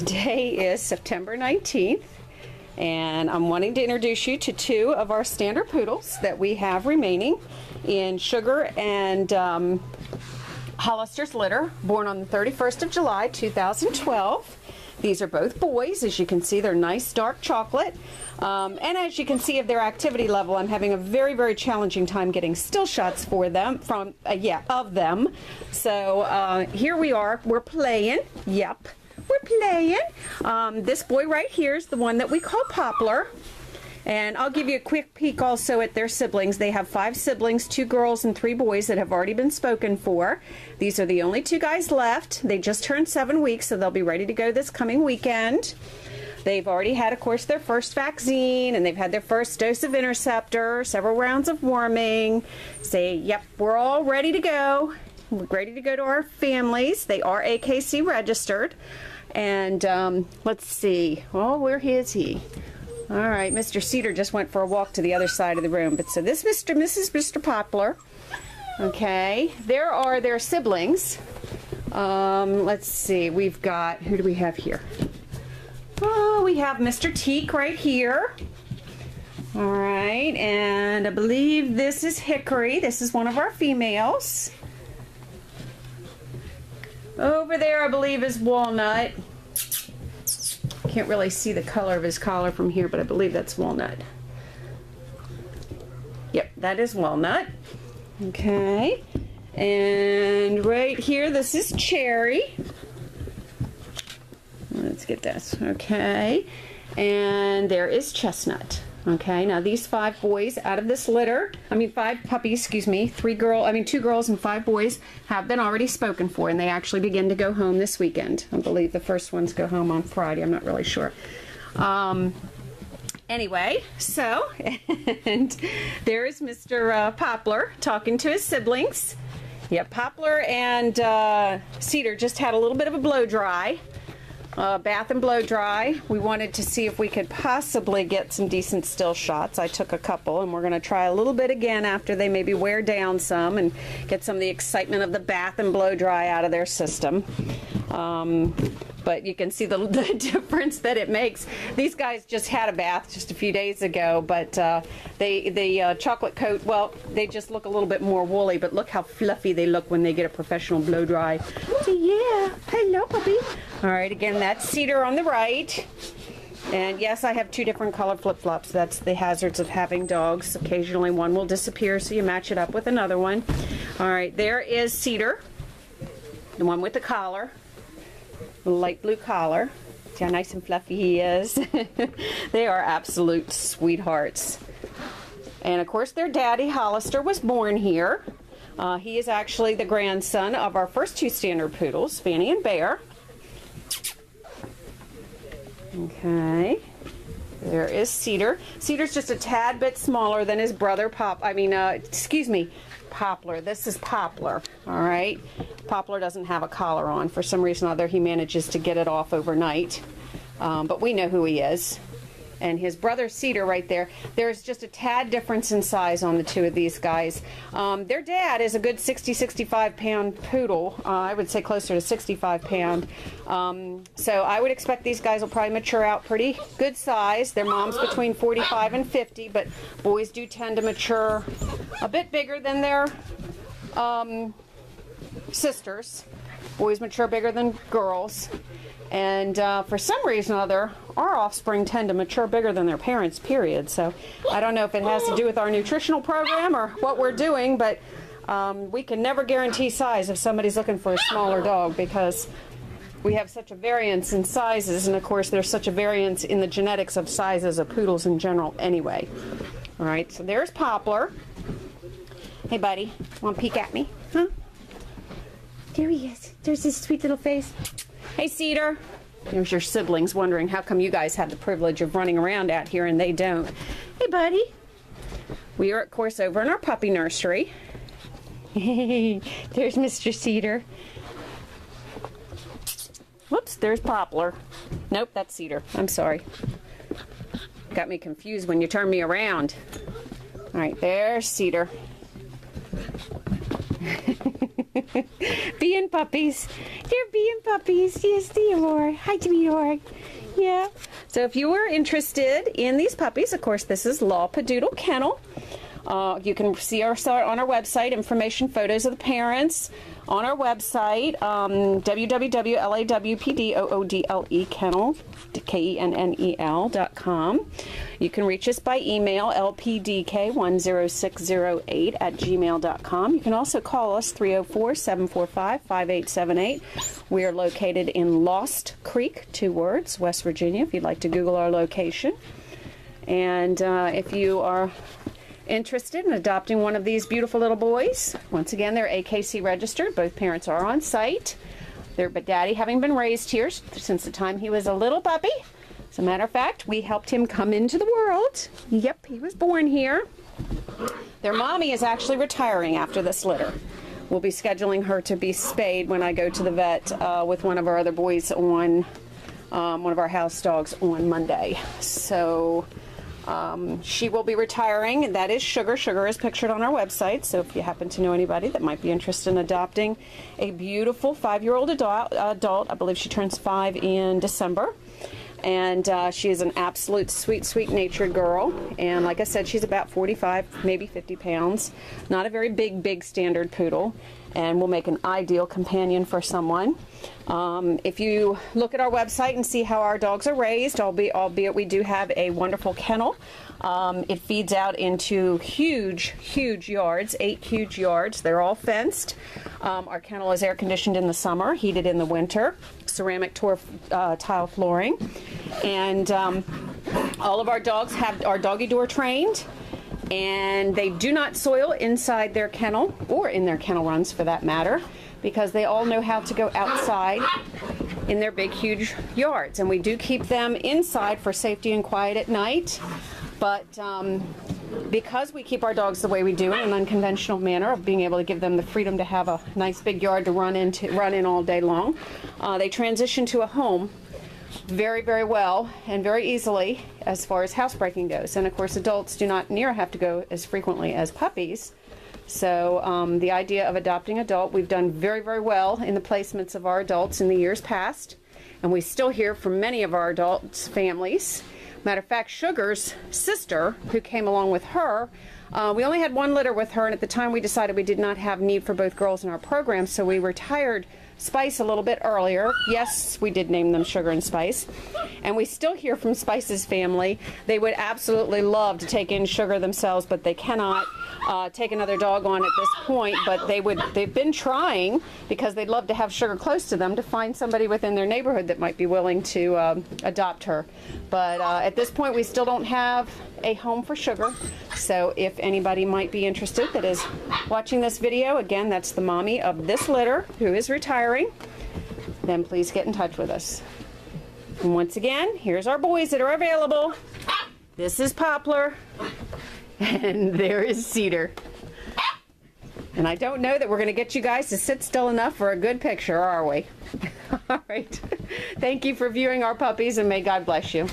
Today is September 19th, and I'm wanting to introduce you to two of our standard poodles that we have remaining in Sugar and Hollister's litter, born on the 31st of July 2012. These are both boys. As you can see, they're nice dark chocolate. And as you can see of their activity level, I'm having a very, very challenging time getting still shots for them, of them. So here we are. We're playing. Yep, we're playing. This boy right here is the one that we call Poplar. And I'll give you a quick peek also at their siblings. They have 5 siblings, 2 girls and 3 boys that have already been spoken for. These are the only 2 guys left. They just turned 7 weeks, so they'll be ready to go this coming weekend. They've already had, of course, their first vaccine, and they've had their first dose of Interceptor, several rounds of warming. Say, yep, we're all ready to go. We're ready to go to our families. They are AKC registered. And let's see. Oh, where is he? All right, Mr. Cedar just went for a walk to the other side of the room. But so this Mr. Poplar. Okay, there are their siblings. Let's see. We've got, who do we have here? Oh, we have Mr. Teak right here. All right, and I believe this is Hickory. This is one of our females. Over there, I believe, is Walnut. Can't really see the color of his collar from here, but I believe that's Walnut. Yep, that is Walnut. Okay, and right here, this is Cherry. Let's get this. Okay, and there is Chestnut. Okay, now these 5 boys out of this litter, 5 puppies, excuse me, 2 girls and 5 boys have been already spoken for, and they actually begin to go home this weekend. I believe the first ones go home on Friday. I'm not really sure. Anyway, so, and there is Mr. Poplar talking to his siblings. Yeah, Poplar and Cedar just had a little bit of a blow dry. Bath and blow dry. We wanted to see if we could possibly get some decent still shots. I took a couple, and we're going to try a little bit again after they maybe wear down some and get some of the excitement of the bath and blow dry out of their system. But you can see the difference that it makes. These guys just had a bath just a few days ago, but the chocolate coat, well, they just look a little bit more woolly, but look how fluffy they look when they get a professional blow dry. So yeah, hello puppy. All right, again, that's Cedar on the right. And yes, I have 2 different color flip-flops. That's the hazards of having dogs. Occasionally one will disappear, so you match it up with another one. All right, there is Cedar, the one with the collar. Light blue collar. See how nice and fluffy he is. They are absolute sweethearts. And of course their daddy Hollister was born here. He is actually the grandson of our first 2 standard poodles, Fanny and Bear. Okay, there is Cedar. Cedar's just a tad bit smaller than his brother Poplar. This is Poplar. All right, Poplar doesn't have a collar on. For some reason or other, he manages to get it off overnight. But we know who he is. And his brother Cedar right there. There's just a tad difference in size on the 2 of these guys. Their dad is a good 60-65 pound poodle. I would say closer to 65 pound. So I would expect these guys will probably mature out pretty good size. Their mom's between 45 and 50, but boys do tend to mature a bit bigger than their sisters. Boys mature bigger than girls. And for some reason or other, our offspring tend to mature bigger than their parents, period. So I don't know if it has to do with our nutritional program or what we're doing, but we can never guarantee size if somebody's looking for a smaller dog, because we have such a variance in sizes, and of course there's such a variance in the genetics of sizes of poodles in general anyway. All right, so there's Poplar. Hey buddy, want to peek at me? Huh? There he is. There's his sweet little face. Hey Cedar. There's your siblings wondering how come you guys have the privilege of running around out here and they don't. Hey buddy. We are of course over in our puppy nursery. Hey, there's Mr. Cedar. Whoops, there's Poplar. Nope, that's Cedar. I'm sorry. Got me confused when you turned me around. All right, there's Cedar. Being puppies. They're being puppies. Yes, they are. Hi, sweetheart. Yeah. So if you are interested in these puppies, of course, this is Poodle Kennel. You can see our on our website, information, photos of the parents on our website, www.lawpdoodle kennel, KENNEL.com. You can reach us by email, lpdk10608@gmail.com. You can also call us 304-745-5878. We are located in Lost Creek, 2 words, West Virginia, if you'd like to Google our location. And if you are interested in adopting one of these beautiful little boys, once again, they're AKC registered. Both parents are on site. But Daddy having been raised here since the time he was a little puppy. As a matter of fact, we helped him come into the world. Yep, he was born here. Their mommy is actually retiring after this litter. We'll be scheduling her to be spayed when I go to the vet with one of our other boys on, one of our house dogs on Monday. So she will be retiring. That is Sugar. Sugar is pictured on our website, so if you happen to know anybody that might be interested in adopting a beautiful 5-year-old adult, I believe she turns 5 in December, and she is an absolute sweet-natured girl, and like I said, she's about 45, maybe 50 pounds. Not a very big standard poodle, and will make an ideal companion for someone. If you look at our website and see how our dogs are raised, albeit we do have a wonderful kennel. It feeds out into huge yards, 8 huge yards. They're all fenced. Our kennel is air conditioned in the summer, heated in the winter, ceramic tile flooring. And all of our dogs are doggy door trained. And they do not soil inside their kennel, or in their kennel runs for that matter, because they all know how to go outside in their big, huge yards. And we do keep them inside for safety and quiet at night. But because we keep our dogs the way we do in an unconventional manner of being able to give them the freedom to have a nice big yard to run in all day long, they transition to a home very well and very easily as far as housebreaking goes. And of course, adults do not near have to go as frequently as puppies. So the idea of adopting adult, we've done very well in the placements of our adults in the years past, and we still hear from many of our adults' families. Matter of fact, Sugar's sister, who came along with her, we only had 1 litter with her, and at the time we decided we did not have need for both girls in our program, so we retired Spice a little bit earlier. Yes, we did name them Sugar and Spice. And we still hear from Spice's family. They would absolutely love to take in Sugar themselves, but they cannot take another dog on at this point. But they've been trying, because they'd love to have Sugar close to them, to find somebody within their neighborhood that might be willing to adopt her. But at this point, we still don't have a home for Sugar. So if anybody might be interested that is watching this video, again, that's the mommy of this litter who is retiring, then please get in touch with us. And once again, here's our boys that are available. This is Poplar, and there is Cedar. And I don't know that we're going to get you guys to sit still enough for a good picture, are we? All right. Thank you for viewing our puppies, and may God bless you.